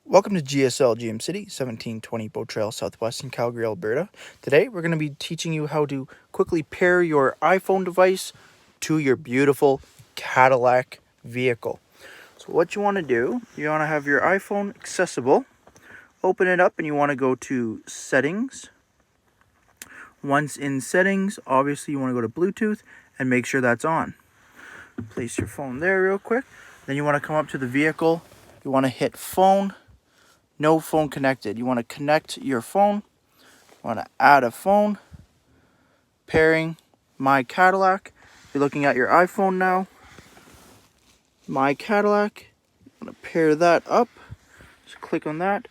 Welcome to GSL GM City, 1720 Boat Trail, Southwest in Calgary, Alberta. Today, we're going to be teaching you how to quickly pair your iPhone device to your beautiful Cadillac vehicle. So what you want to do, you want to have your iPhone accessible. Open it up and you want to go to Settings. Once in Settings, obviously you want to go to Bluetooth and make sure that's on. Place your phone there real quick. Then you want to come up to the vehicle. You want to hit Phone. No phone connected. You want to connect your phone. You want to add a phone. Pairing My Cadillac. You're looking at your iPhone now. My Cadillac. You want to pair that up. Just click on that.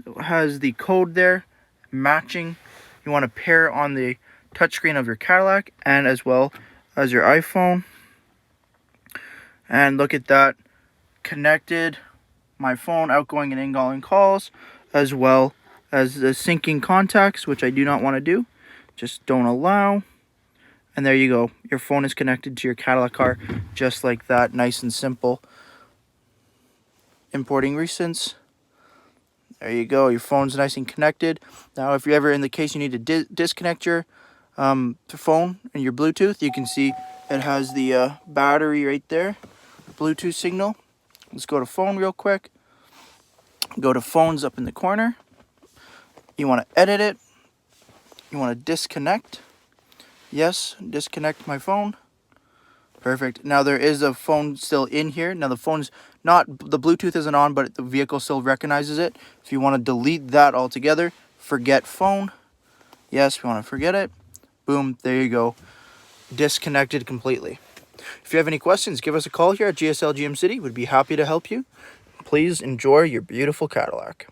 It has the code there. Matching. You want to pair on the touchscreen of your Cadillac and as well as your iPhone. And look at that. Connected. My phone, outgoing and incoming calls, as well as the syncing contacts, which I do not want to do. Just don't allow. And there you go. Your phone is connected to your Cadillac car just like that. Nice and simple. Importing recents. There you go. Your phone's nice and connected. Now, if you're ever in the case you need to disconnect your phone and your Bluetooth, you can see it has the battery right there. Bluetooth signal. Let's go to phone real quick. Go to phones up in the corner. You want to edit it. You want to disconnect. Yes, disconnect my phone. Perfect. Now there is a phone still in here. Now the phone's not, the Bluetooth isn't on, but the vehicle still recognizes it. If you want to delete that altogether, forget phone. Yes, we want to forget it. Boom, there you go. Disconnected completely. If you have any questions, give us a call here at GSL GM City. We'd be happy to help you. Please enjoy your beautiful Cadillac.